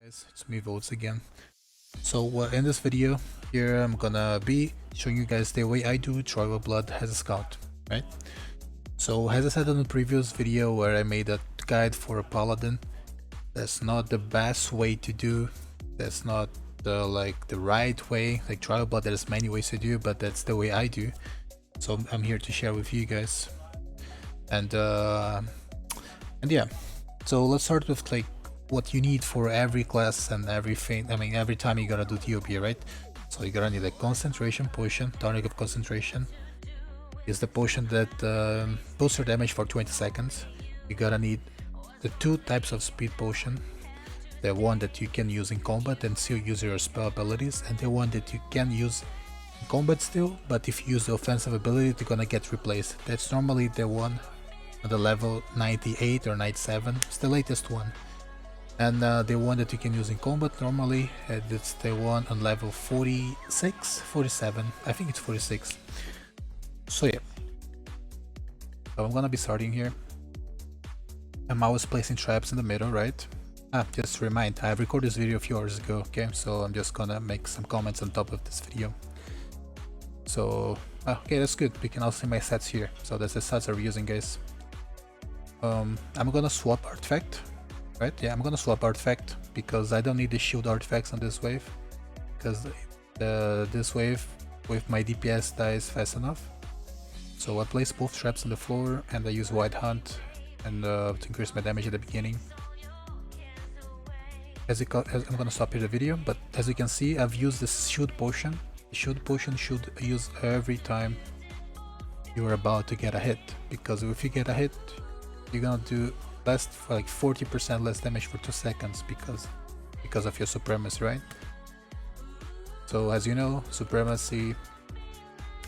Guys, it's me Volts again. So in this video here I'm gonna be showing you guys the way I do Tribal Blood as a scout, right? So as I said in the previous video where I made a guide for a paladin, that's not the best way to do, that's not the right way. Like Tribal Blood, there's many ways to do, but that's the way I do. So I'm here to share with you guys. And yeah, so let's start with like what you need for every class and everything. I mean, every time you gotta do TOP, right? So you're gonna need a concentration potion, tonic of concentration. Is the potion that boosts your damage for 20 seconds. You gotta need the two types of speed potion. The one that you can use in combat and still use your spell abilities, and the one that you can use in combat still, but if you use the offensive ability, they're gonna get replaced. That's normally the one on the level 98 or 97. It's the latest one. And the one that you can use in combat normally, it's the one on level 46, 47, I think it's 46. So yeah, so I'm gonna be starting here. I'm always placing traps in the middle, right? Just to remind, I recorded this video a few hours ago, okay? So I'm just gonna make some comments on top of this video. So, okay, that's good. We can also see my stats here. So that's the stats I'm using, guys. I'm gonna swap artifact. Right, yeah, I'm gonna swap artifact because I don't need the shield artifacts on this wave, because this wave with my DPS dies fast enough. So I place both traps on the floor and I use White Hunt and to increase my damage at the beginning. I'm gonna stop here the video, but as you can see, I've used this shield potion. The shield potion should use every time you're about to get a hit, because if you get a hit, you're gonna do less, for like 40% less damage for 2 seconds because of your supremacy, right? So as you know, supremacy,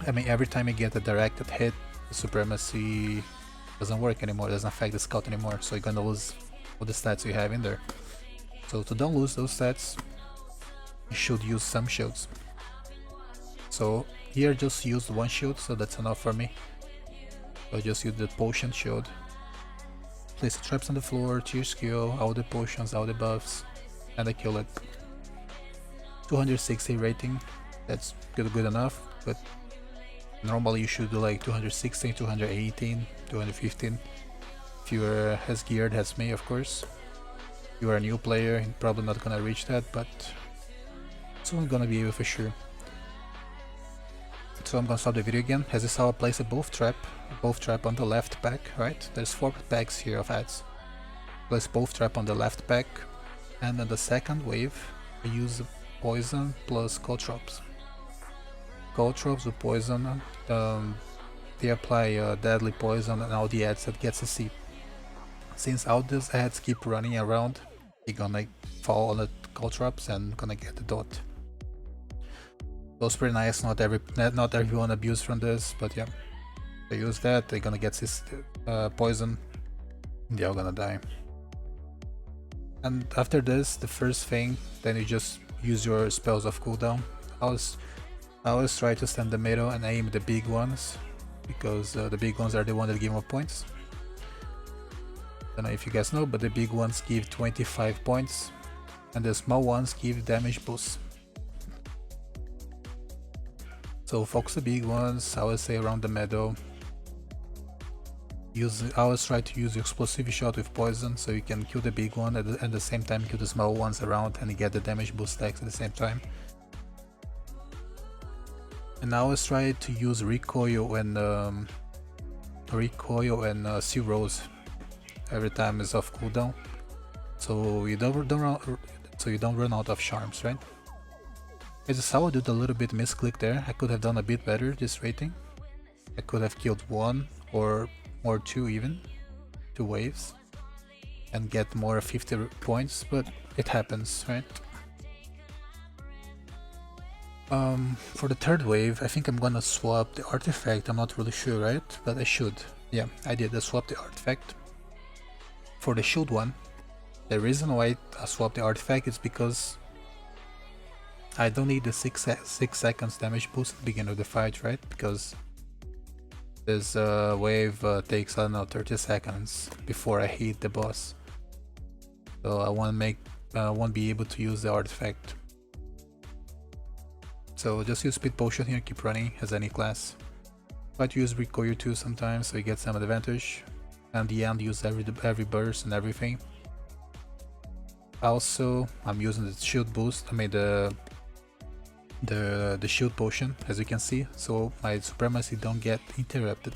I mean, every time you get a directed hit, the supremacy doesn't work anymore, doesn't affect the scout anymore, so you're gonna lose all the stats you have in there. So to don't lose those stats, you should use some shields. So here just used one shield, so that's enough for me. So just use the potion shield. Place the traps on the floor, tier skill, all the potions, all the buffs, and I kill it. 260 rating, that's good enough, but normally you should do like 216, 218, 215. If you're as geared as me, of course. If you are a new player, you're probably not gonna reach that, but soon gonna be able for sure. So I'm gonna stop the video again. As you saw, I placed both trap on the left back, right? There's 4 packs here of ads. Place both trap on the left back, and on the second wave, I use poison plus caltrops. Caltrops with poison, they apply deadly poison on all the ads that gets a C. Since all these ads keep running around, you're gonna fall on the caltrops and gonna get the dot. That's pretty nice. Not everyone abused from this, but yeah, they use that, they're gonna get this poison, they're all gonna die. And after this, the first thing, then you just use your spells of cooldown. I always try to stand in the middle and aim the big ones, because the big ones are the ones that give more points. Don't know if you guys know, but the big ones give 25 points, and the small ones give damage boosts. So focus the big ones, I would say around the middle. I always try to use explosive shot with poison, so you can kill the big one and at the same time kill the small ones around and get the damage boost stacks at the same time. And I always try to use recoil and seal rose every time is off cooldown, so you don't run out of charms, right? As you saw, I did a little bit misclick there. I could have done a bit better this rating. I could have killed 1 or 2 even, 2 waves, and get more 50 points, but it happens, right? For the third wave, I think I'm gonna swap the artifact. I'm not really sure, right? But I should. Yeah, I did. I swapped the artifact for the shield one. The reason why I swapped the artifact is because I don't need the 6 seconds damage boost at the beginning of the fight, right? Because this wave takes, I don't know, 30 seconds before I hit the boss. So I want to make won't be able to use the artifact. So just use speed potion here, keep running as any class. Try to use recoil too sometimes so you get some advantage. And the end, use every burst and everything. Also, I'm using the shield boost, I mean the shield potion, as you can see, so my supremacy don't get interrupted.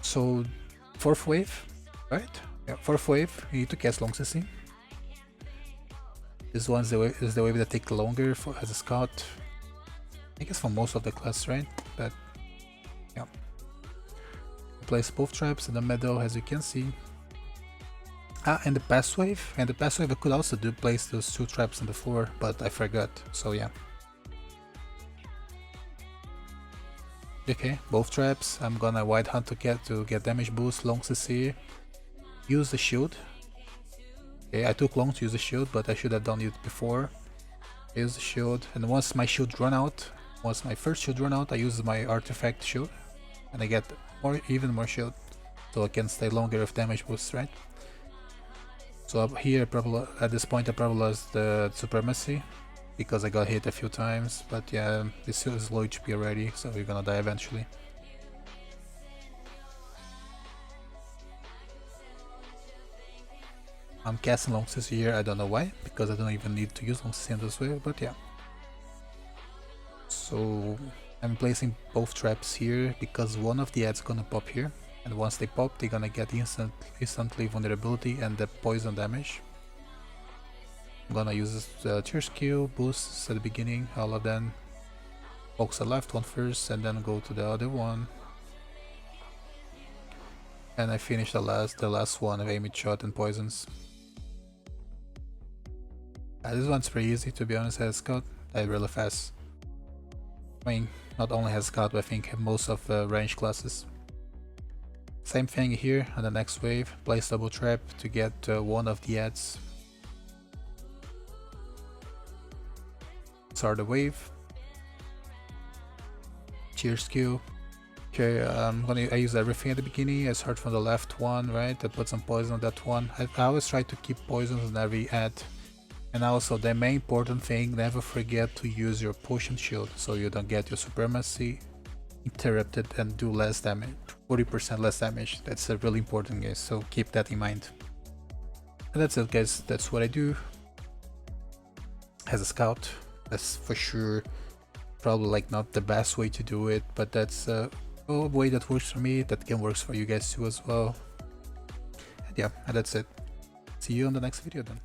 So 4th wave, right? Yeah, 4th wave, you need to cast long CC. This one is the wave that takes longer as a scout. I guess for most of the class, right? But yeah. Place both traps in the middle, as you can see. And the pass wave. And the pass wave I could also place those 2 traps on the floor, but I forgot. So yeah. Okay, both traps. I'm gonna wide hunt to get damage boost, long CC. Use the shield. Okay, I took long to use the shield, but I should have done it before. Use the shield, and once my shield run out, once my first shield run out, I use my artifact shield, and I get even more shield, so I can stay longer with damage boost, right? So up here, at this point, I probably lost the supremacy because I got hit a few times. But yeah, this is low HP already, so you're gonna die eventually. I'm casting long CC here, I don't know why, because I don't even need to use long CC in this way, but yeah. So I'm placing both traps here because one of the ads gonna pop here, and once they pop, they're gonna get instantly vulnerability and the poison damage. I'm gonna use the tier skill boosts at the beginning, all of them. Focus the left one first, and then go to the other one. And I finish the last one of aiming shot and poisons. This one's pretty easy, to be honest. As scout, died really fast. I mean, not only has scout, but I think most of range classes. Same thing here on the next wave. Place double trap to get one of the ads. Start the wave. Tier skill. Okay, I use everything at the beginning. I start from the left one, right? I put some poison on that one. I always try to keep poisons on every ad. And also, the main important thing, never forget to use your potion shield so you don't get your supremacy interrupted and do less damage, 40% less damage. That's a really important, guys, so keep that in mind. And that's it, guys. That's what I do as a scout. That's for sure probably like not the best way to do it, but that's a way that works for me, that can work for you guys too as well. And yeah, and that's it. See you on the next video then.